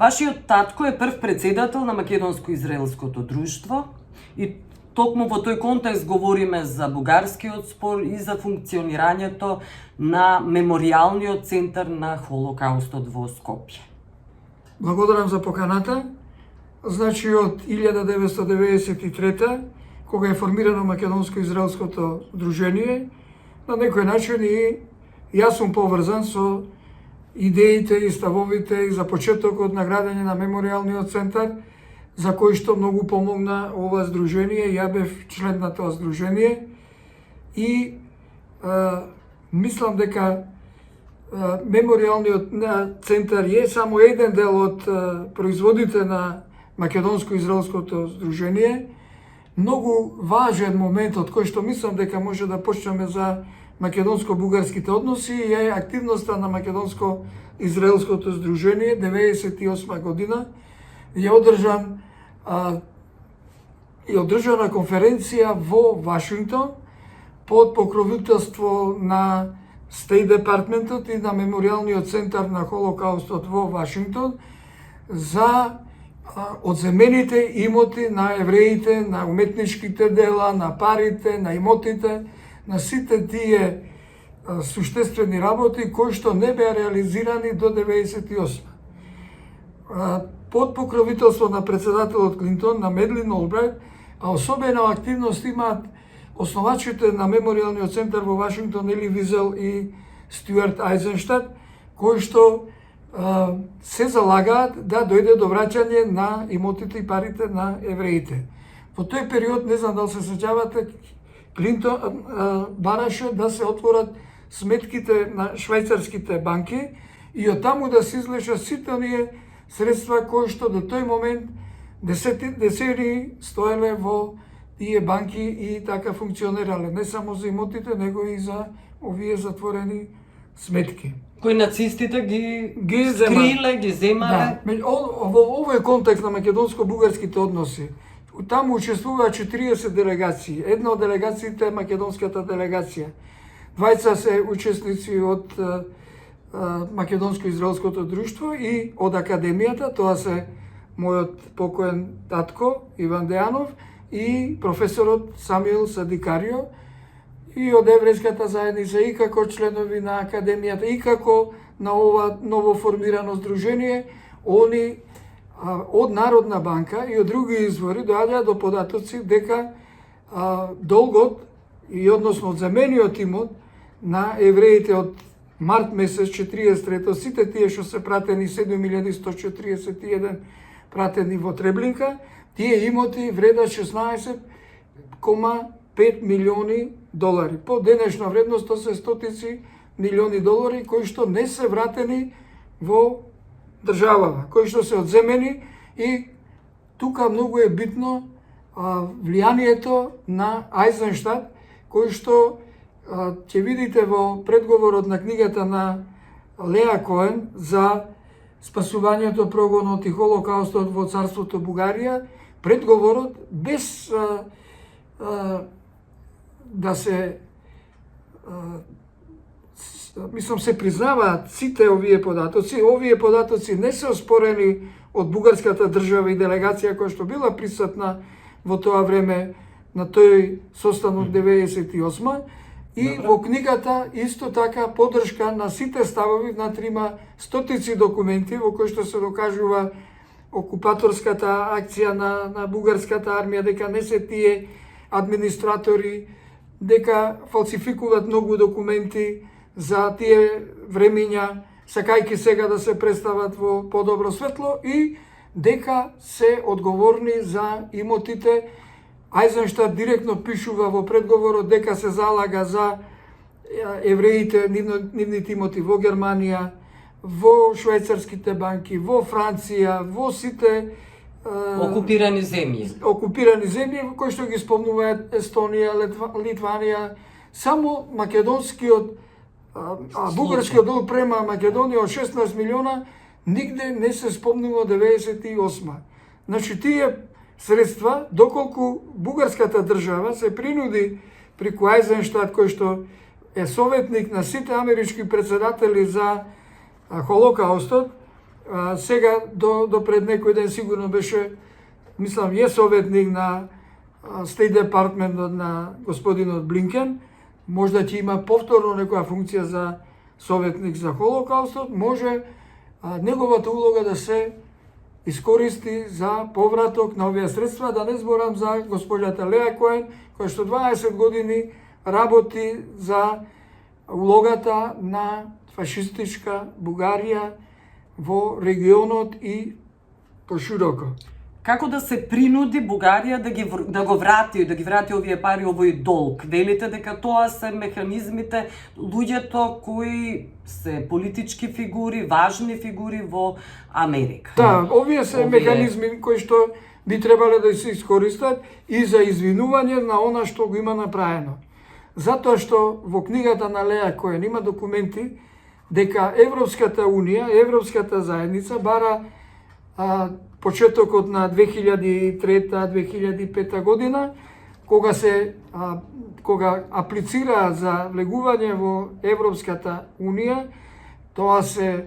Вашиот татко е прв председател на Македонско-израелското друштво и токму во тој контекст говориме за бугарскиот спор и за функционирањето на меморијалниот центар на Холокаустот во Скопје. Благодарам за поканата. Значи од 1993 кога е формирано Македонско-израелското дружение, на некој начин и јас сум поврзан со идеите и ставовите и за почетокот на градење на меморијалниот центар, за кој што многу помогна ова здружение. Ја бев член на тоа здружение и мислам дека меморијалниот центар е само еден дел од производите на Македонско-израелското здружение. Многу важен момент од кој што мислам дека може да почнеме за македонско-бугарските односи е активноста на Македонско-израелското здружение 98 година. Ја одржана конференција во Вашингтон под покровителство на Стейт департментот и на Меморијалниот центар на Холокаустот во Вашингтон за одземените имоти на евреите, на уметничките дела, на парите, на имотите, на сите тие суштествени работи кои што не беа реализирани до 98. Под покровителство на председателот Клинтон, на Медлин Олбрайт, а особена активност имаат основачите на Меморијалниот центар во Вашингтон, Ели Визел и Стюарт Ајзенштад, кои што се залагаат да дојде до враќање на имотите и парите на евреите. Во тој период, не знам дали се сеќавате, Клинтон бараше да се отворат сметките на швајцарските банки и од таму да се излеша сите оние средства кои што до тој момент десени стоеле во тие банки и така функционирале, не само за имотите, него и за овие затворени сметки. Кои нацистите ги скриле, ги земале. Да. Во овој контекст на македонско-бугарските односи, таму учествуваат 40 делегации. Една од делегациите е македонската делегација. Двајца се учесници од Македонско-израелското друштво и од академијата, тоа се мојот покоен татко Иван Дејанов и професорот Самуил Садикарио, и од еврејската заедница, и како членови на академијата, и како на ова ново формирано здружение, они од Народна банка и од други извори доаѓаат до податоци дека долгот и односно одземениот имот на евреите од март месец 43, сите тие што се пратени 7141 пратени во Треблинка, тие имоти вредат 16,5 милиони долари. По денешна вредност тоа се стотици милиони долари кои што не се вратени во државава, кои што се одземени, и тука многу е битно влијанието на Ајзенштад, кој што ќе видите во предговорот на книгата на Леа Коен за спасувањето, прогонот и Холокаустот во царството Бугарија. Предговорот без да се се признаваат сите овие податоци. Овие податоци не се оспорени од бугарската држава и делегација која што била присутна во тоа време на тој состанок 98. И во книгата исто така поддршка на сите ставови, внатре има стотици документи во кои што се докажува окупаторската акција на бугарската армија, дека не се тие администратори, дека фалсификуваат многу документи за тие времиња, сакајќи сега да се представат во подобро светло, и дека се одговорни за имотите. Ајзенштад директно пишува во предговорот дека се залага за евреите, нивните имоти во Германија, во швајцарските банки, во Франција, во сите окупирани земји. Окупирани земји, кои што ги спомнуваат Естонија, Литванија. Само македонскиот, бугарскиот дол према Македонија од 16 милиона нигде не се спомнува 98. Значи тие средства, доколку бугарската држава се принуди преку Ајзенштад, кој што е советник на сите амерички председатели за Холокаустот, сега до пред некој ден сигурно беше, мислам, е советник на State Department на господинот Блинкен, можда ќе има повторно некоја функција за советник за Холокаустот, може неговата улога да се искористи за повраток на овие средства, да не зборам за госпоѓата Леа Коен, која што 20 години работи за улогата на фашистичка Бугарија во регионот и пошироко. Како да се принуди Бугарија да ги врати овие пари, овој долг? Велите дека тоа се механизмите, луѓето кои се политички фигури, важни фигури во Америка. Да, овие се механизми кои што би требале да се искористат и за извинување на она што го има направено. Затоа што во книгата на Леа Коен има документи дека Европската Унија, Европската заедница бара почетокот на 2003-2005 година, кога аплицира за влегување во Европската Унија, тоа се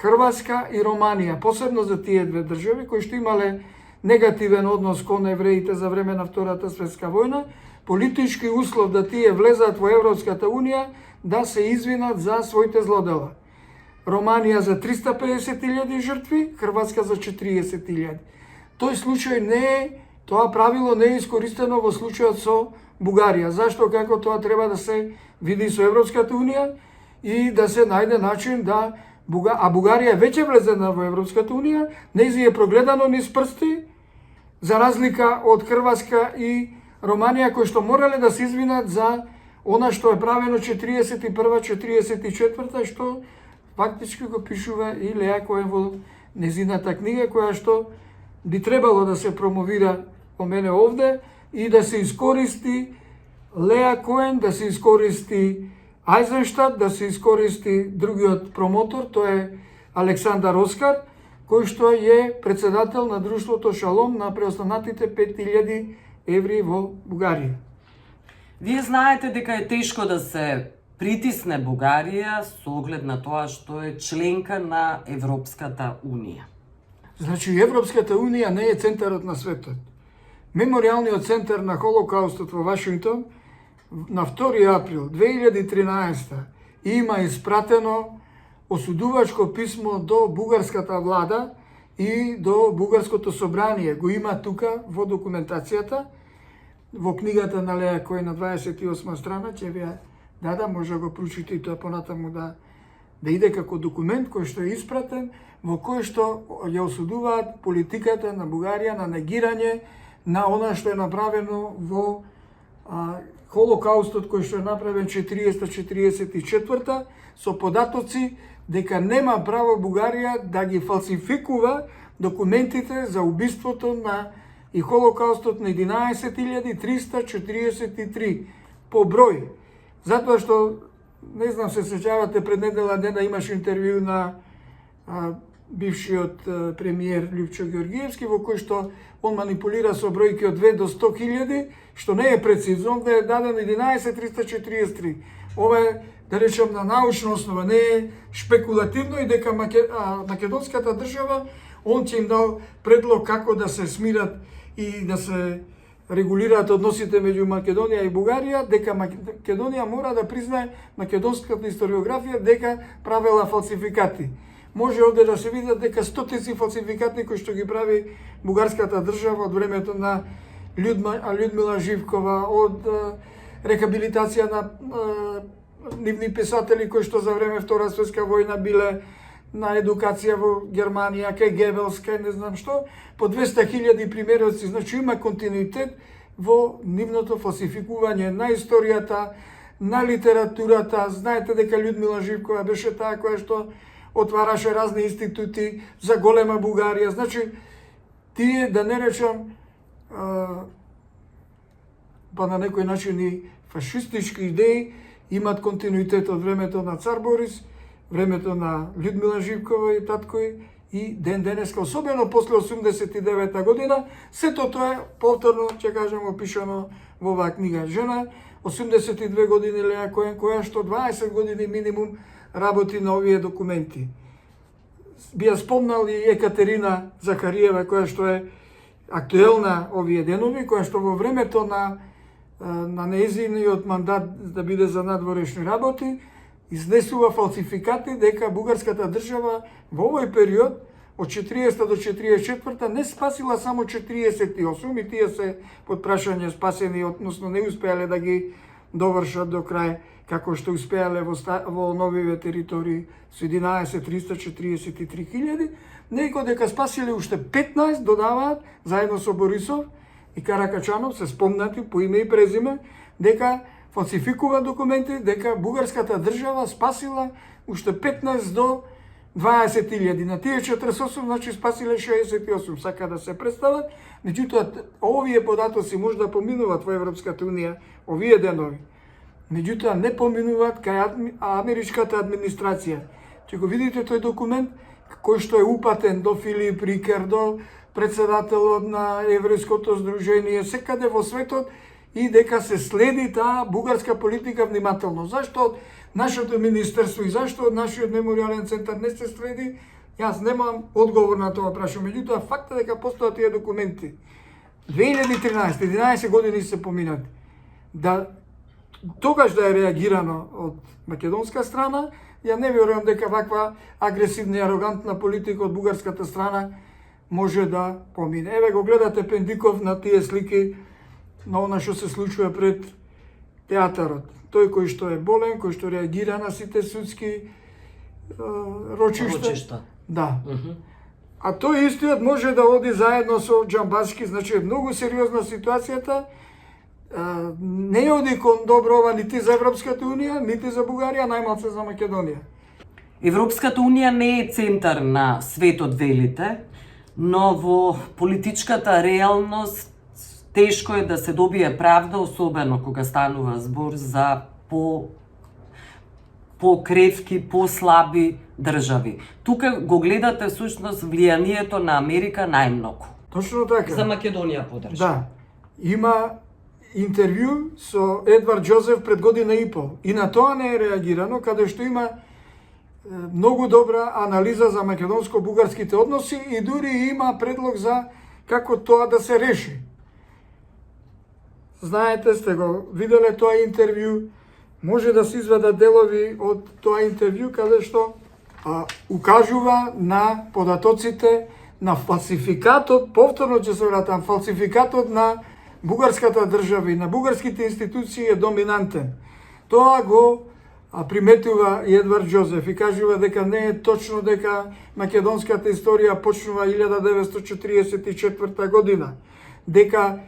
Хрватска и Романија, посебно за тие две држави кои што имале негативен однос кон евреите за време на Втората светска војна, политички услов да тие влезат во Европската Унија да се извинат за своите злодела. Романија за 350.000 жртви, Хрватска за 40.000. Тој случај тоа правило не е искористено во случајот со Бугарија. Зашто? Како тоа треба да се види со Европската Унија и да се најде начин да Бугарија веќе влезена во Европската Унија, нејзи е прогледано низ прсти, за разлика од Хрватска и Романија кои што морале да се извинат за она што е правено 41-44, што фактички го пишува и Леа Коен во незината книга, која што би требало да се промовира по мене овде и да се искористи Леа Коен, да се искористи Айзенштад, да се искористи другиот промотор, тоа е Александар Оскар, кој што е председател на друштвото Шалом на преостанатите 5000 евреи во Бугарија. Вие знаете дека е тешко да се притисне Бугарија со оглед на тоа што е членка на Европската Унија. Значи, Европската Унија не е центарот на светот. Меморијалниот центар на Холокаустот во Вашингтон на 2 април 2013 има испратено осудувачко писмо до бугарската влада и до бугарското собрание. Го има тука во документацијата, во книгата на Леа Коен на 28 страна, ќе ви дадам, може да го прочитате и тоа понатаму да иде како документ кој што е испратен, во кој што ја осудуваат политиката на Бугарија на негирање на она што е направено во Холокаустот кој што е направен 40-44 со податоци дека нема право Бугарија да ги фалсификува документите за убиството на и Холокаустот на 11.343 по број. Затоа што, не знам се сеќавате, пред недела дена имаш интервју на бившиот премиер Љупчо Ѓоргиевски, во кој што он манипулира со бројки од 2 до 100.000, што не е прецизно, да е дадено 11.343. Ова е, да речем, на научна основа, не е шпекулативно и дека македонската држава, он ќе им дал предлог како да се смират и да се регулираат односите меѓу Македонија и Бугарија, дека Македонија мора да признае македонската историографија дека правела фалсификати. Може овде да се видат дека стотици фалсификати кои што ги прави бугарската држава од времето на Людмила Живкова, од рехабилитација на нивни писатели кои што за време Втора светска војна биле на едукација во Германија, кај Гебелс, кај не знам што, по 200.000 примероци, значи има континуитет во нивното фалсификување на историјата, на литературата. Знаете дека Людмила Живкова беше таа која што отвараше разни институти за голема Бугарија. Значи, тие, да не речам, па на некој начин и фашистички идеи, имат континуитет од времето на Цар Борис, времето на Людмила Живкова и таткој и ден денеска, особено после 89 година, сето тоа е повторно, ќе кажем, опишано во оваа книга. Жена, 82 години Леа Коен, која што 20 години минимум работи на овие документи. би ја спомнал и Екатерина Захариева, која што е актуелна овие денови, која што во времето на нејзиниот мандат да биде за надворешни работи, изнесува фалсификати дека бугарската држава во овој период од 40 до 44 не спасила само 48 и тие се под прашање спасени, односно не успеале да ги довршат до крај, како што успеале во новиве територии со 11.343 хиljadi, него дека спасиле уште 15, додаваат, заедно со Борисов и Каракачанов, се спомнати по име и презиме, дека фалсификува документи, дека бугарската држава спасила уште 15 до 20 хиljadi. На тие 48, значи спасиле 68, сака да се представат. Меѓутоа, овие податоци може да поминуваат во Европската Унија овие денови. Меѓутоа, не поминуваат кај америчката администрација. Че го видите тој документ, кој што е упатен до Филип Рикер, до председателот на Еврејското здружение, секаде во светот, и дека се следи таа бугарска политика внимателно. Зашто нашето министерство и зашто нашиот меморијален центар не се следи, јас немам одговор на тоа прашање. Меѓутоа, факт е дека постојат тие документи. 2013, 11 години се поминати. Да тогаш да е реагирано од македонска страна, ја не верувам дека ваква агресивна и арогантна политика од бугарската страна може да помине. Еве го гледате Пендиков на тие слики на она што се случува пред театарот. Тој кој што е болен, кој што реагира на сите судски рочишта. Да. А тој истиот може да оди заедно со Џамбаски, значи многу сериозна ситуацијата. Не оди кон добро ова нити за Европската Унија, нити за Бугарија, најмалце за Македонија. Европската Унија не е центар на светот, велите, но во политичката реалност тешко е да се добие правда, особено кога станува збор за по-кревки, по-слаби држави. Тука го гледате всушност влијанието на Америка најмногу. Точно така. За Македонија подржа. Да. Има интервју со Едвард Џозеф пред година и пол. И на тоа не е реагирано, каде што има многу добра анализа за македонско-бугарските односи и дури има предлог за како тоа да се реши. Знаете, сте го виделе тоа интервју, може да се извадат делови од тоа интервју каде што укажува на податоците на фалсификатот, повторно ќе се вратам, фалсификатот на бугарската држава и на бугарските институции е доминантен. Тоа го приметува и Едвард Џозеф и кажува дека не е точно дека македонската историја почнува 1944 година, дека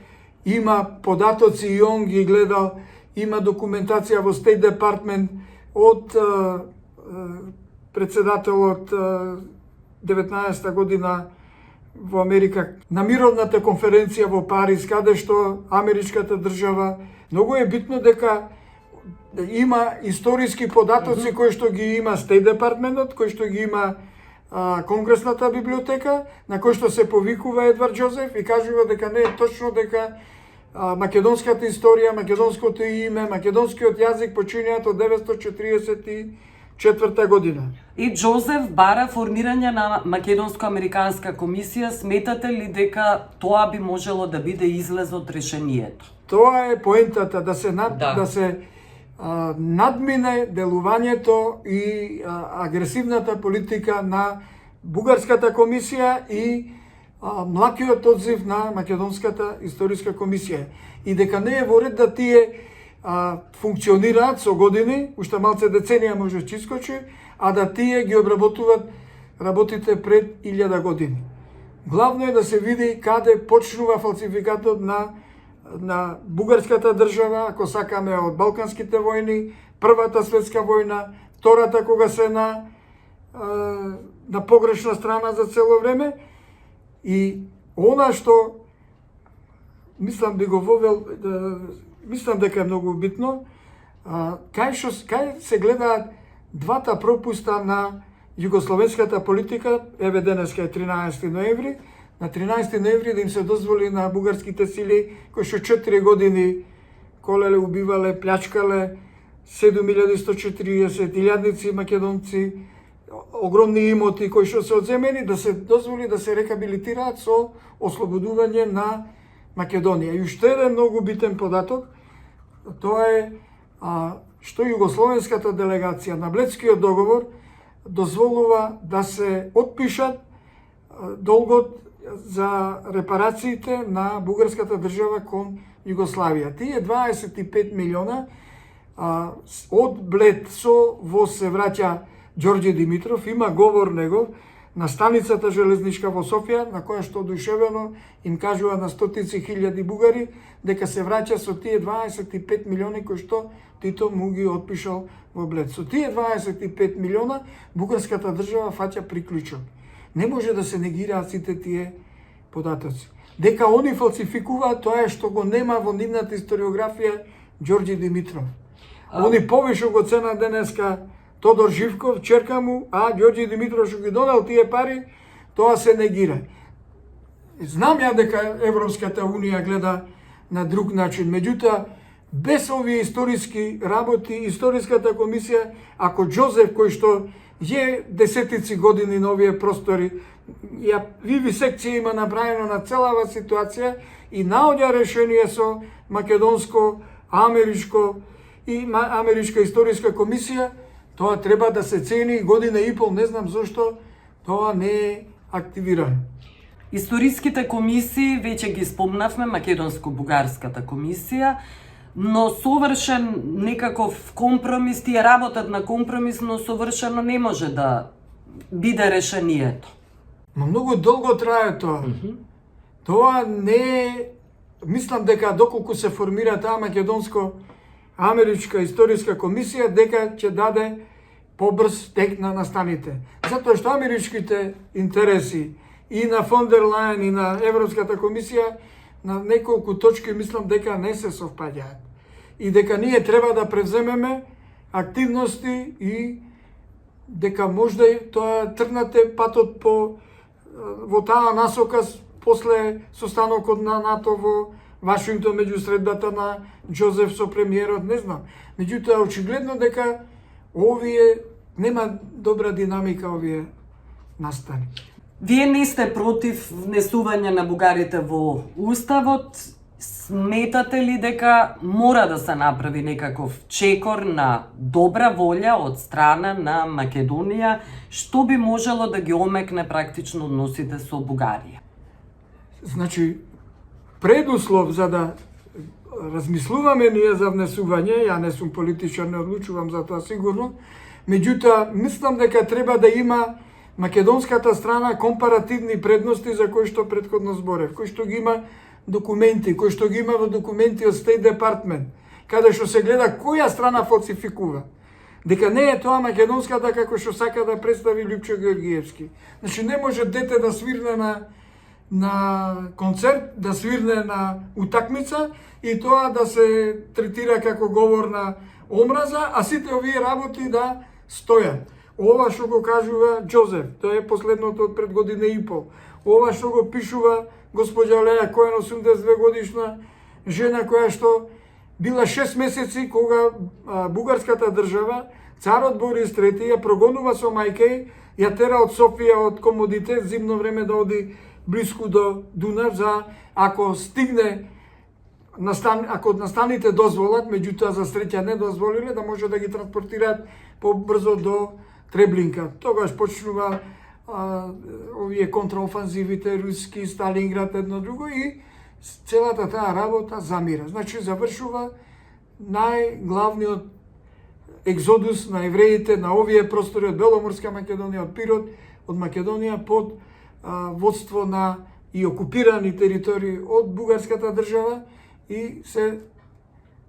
има податоци и он ги гледал, има документација во State Department од председателот 19 година во Америка на мировната конференција во Париз, каде што америчката држава, многу е битно дека има историски податоци кои што ги има State Departmentот, кои што ги има Конгресната библиотека, на кој што се повикува Едвард Џозеф и кажува дека не е точно дека македонската историја, македонското име, македонскиот јазик починуваат од 944 година. И Џозеф бара формирање на македонско-американска комисија. Сметате ли дека тоа би можело да биде излез од решението? Тоа е поентата, да се надмине делувањето и агресивната политика на бугарската комисија и млакиот одзив на македонската историска комисија. И дека не е во ред да тие функционираат со години, уште малце деценија може да искочи, а да тие ги обработуваат работите пред 1000 години. Главно е да се види каде почнува фалсификатот на бугарската држава, ако сакаме од Балканските војни, Првата светска војна, Втората кога се на погрешна страна за цело време. И она што мислам би го вовел, мислам дека е многу битно, кај се гледаат двата пропуста на југословенската политика. Еве денеска е 13 ноември, на 13 ноември да им се дозволи на бугарските сили, кои што 4 години колеле, убивале, плячкале 7140 илјадници македонци, огромни имоти кои што се одземени, да се дозволи да се рехабилитираат со ослободување на Македонија. И уште еден многу битен податок, тоа е што југословенската делегација на Бледскиот договор дозволува да се отпишат долгот за репарациите на бугарската држава кон Југославија. Тие 25 милиона од Блед со воз се враќа Ѓорѓе Димитров, има говор негов на станицата железничка во Софија, на која што одушевено им кажува на стотици хилјади бугари дека се враќа со тие 25 милиони кои што Тито му ги отпишал во Блед. Со тие 25 милиона бугарската држава фаќа приклучок. Не може да се негираат сите тие податоци. Дека они фалсификуваат тоа е што го нема во нивната историографија Ѓорѓе Димитров. Они повише го цена денеска Тодор Живков, черка му, а Ѓорѓе Димитров што ги донел тие пари, тоа се негира. Знам ја дека Европската Унија гледа на друг начин, меѓутоа, без овие историски работи, историската комисија, ако Џозеф, кој што е десетици години на овие простори, ја вивисекција има направено на целава ситуација и наоѓа решение со македонско, америчка историска комисија, тоа треба да се цени година и пол, не знам зошто тоа не е активирано. Историските комисии, веќе ги спомнавме, Македонско-бугарската комисија, но совршен некаков компромис, тие работат на компромис, но совршено не може да биде решението. Но многу долго трае тоа. Тоа не е, мислам дека доколку се формира таа македонско-америчка историска комисија, дека ќе даде побрз тек на настаните. Затоа што америчките интереси и на фон дер Лајен и на Европската комисија на неколку точки мислам дека не се совпаѓаат. И дека ние треба да превземеме активности и дека можда тоа тргнате патот во таа насока после состанокот на НАТО во Вашингтон меѓу средбата на Џозеф со премиерот, не знам. Меѓутоа очигледно дека овие нема добра динамика овие настани. Вие не сте против внесување на бугарите во Уставот. Сметате ли дека мора да се направи некаков чекор на добра волја од страна на Македонија, што би можело да ги омекне практично односите со Бугарија? Значи, предуслов за да размислуваме ние за внесување, ја не сум политичар, не одлучувам за тоа сигурно, меѓутоа мислам дека треба да има македонската страна компаративни предности за кои што претходно зборев, кои што ги има документи, кои што ги има во документи од State Department, каде што се гледа која страна фалсификува. Дека не е тоа македонската како што сака да представи Лјупчо Георгиевски. Значи не може дете да свирне на концерт, да свирне на утакмица и тоа да се третира како говор на омраза, а сите овие работи да стојат. Ова што го кажува Џозеф, тоа е последното од пред година и пол. Ова што го пишува госпоѓа Леја Коен, 82 годишна жена која што била 6 месеци кога бугарската држава, царот Борис III ја прогонува со мајке, ја тера од Софија од комодитет зимно време да оди блиску до Дунав за ако стигне ако настаните дозволат, меѓутоа за среќа не дозволиле да може да ги транспортираат побрзо до Треблинка. Тогаш почнува овие контраофанзивите руски, Сталинград, едно друго и целата таа работа замира. Значи завршува најглавниот екзодус на евреите на овие простори од Беломорска Македонија, од Пирот, од Македонија под водство на и окупирани територии од бугарската држава и се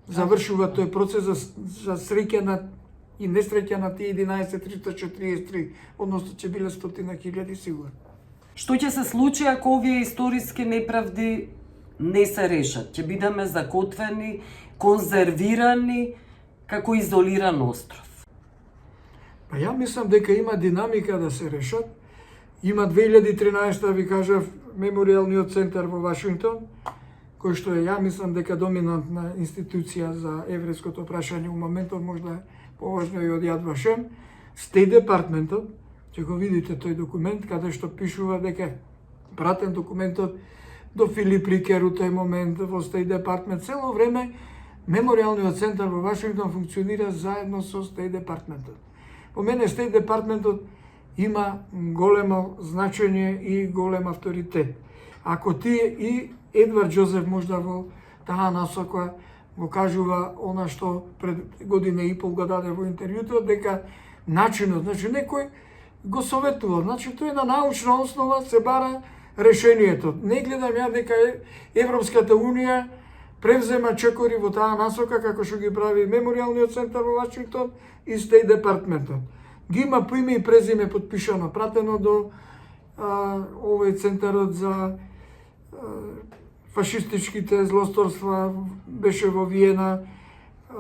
завршува тој процес за среќа на и несреќа на тие 11.343, односно ќе биле 100.000 сигурно. Што ќе се случи ако овие историски неправди не се решат? Ќе бидеме закотвени, конзервирани како изолиран остров? Па ја мислам дека има динамика да се решат. Има 2013, ви кажав, мемориалниот центар во Вашингтон, кој што е, ја мислам дека доминантна институција за еврејското прашање у моментот, можда поважно и од Јад Вашем, State Departmentот, Ќе го видите тој документ каде што пишува дека пратен документот до Филип Рикер у тој момент во Стејт Департмент. Цело време Меморијалниот центар во Вашингтон функционира заедно со Стејт Департментот. По мене Стејт Департментот има големо значење и голем авторитет. Ако тие и Едвард Џозеф можда во таа насока го кажува она што пред година и пол го даде во интервјуто, дека начинот, значи некој го советува, значи тоа е на научна основа се бара решението. Не гледам ја дека Европската Унија превзема чекори во таа насока како што ги прави Меморијалниот центар во Вашингтон и Стејт Департментот. Ги има по име и презиме подпишано, пратено до овој центарот за фашистичките злосторства, беше во Виена,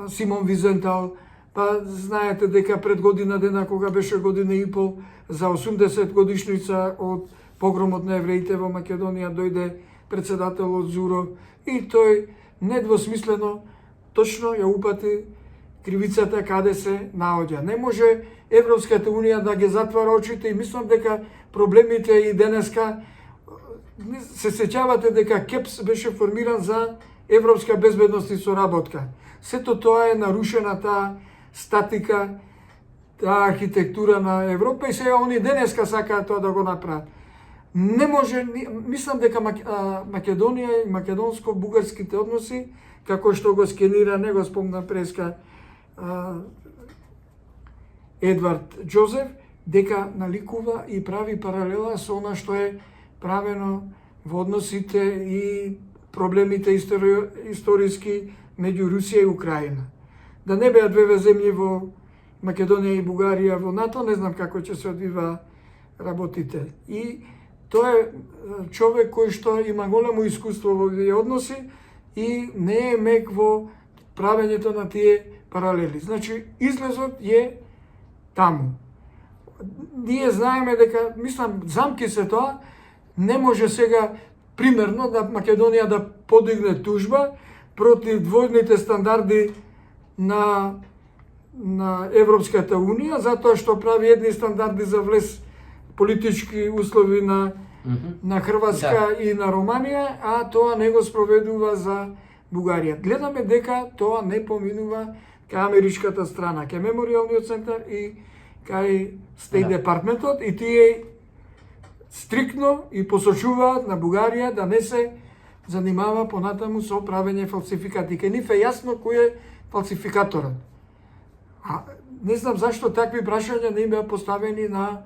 Симон Визентал, па знаете дека пред година дена, кога беше година и пол, за 80 годишница од погромот на евреите во Македонија, дојде председателот Зуров и тој недвосмислено точно ја упати кривицата каде се наоѓа. Не може Европската Унија да ги затвара очите и мислам дека проблемите и денеска се сеќавате дека КЕПС беше формиран за европска безбедност и соработка. Сето тоа е нарушена таа статика, таа архитектура на Европа и сега они денеска сакаат тоа да го направат. Не може, мислам дека Македонија и македонско-бугарските односи, како што го скенира, не го спомна преска Едвард Џозеф, дека наликува и прави паралела со она што е правено во односите и проблемите историски меѓу Русија и Украина. Да не беа две земји во Македонија и Бугарија во НАТО, не знам како ќе се одвива работите. И тоа е човек кој што има големо искуство во овие односи и не е мек во правењето на тие паралели. Значи, излезот е таму. Ние знаеме дека, мислам, замки се тоа, не може сега, примерно, да Македонија да подигне тужба против двојните стандарди на Европската Унија, затоа што прави едни стандарди за влез политички услови на Хрватска и на Романија, а тоа не го спроведува за Бугарија. Гледаме дека тоа не поминува кај америчката страна, кај Меморијалниот центар и кај Стејт Департментот и тие стриктно и посочуваат на Бугарија да не се занимава понатаму со правење фалсификати. Ке нив е јасно кој е фалсификаторот. А не знам зашто такви прашања не им беа поставени на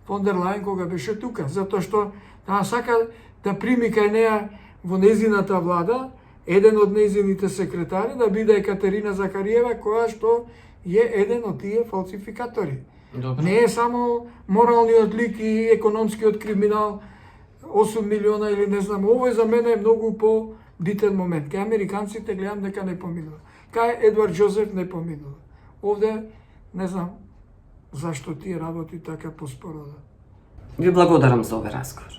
фон дер Лајен кога беше тука, затоа што таа сака да прими кај неа во незината влада еден од незините секретари да биде Екатерина Захариева, која што е еден од тие фалсификатори. Добре. Не е само моралниот лик и економскиот криминал, 8 милиона или не знам, овој за мене е многу по-битен момент. Кај американците гледам дека не поминува. Кај Едвард Џозеф не поминува. Овде не знам зашто тие работи така поспоро. Ви благодарам за овој разговор.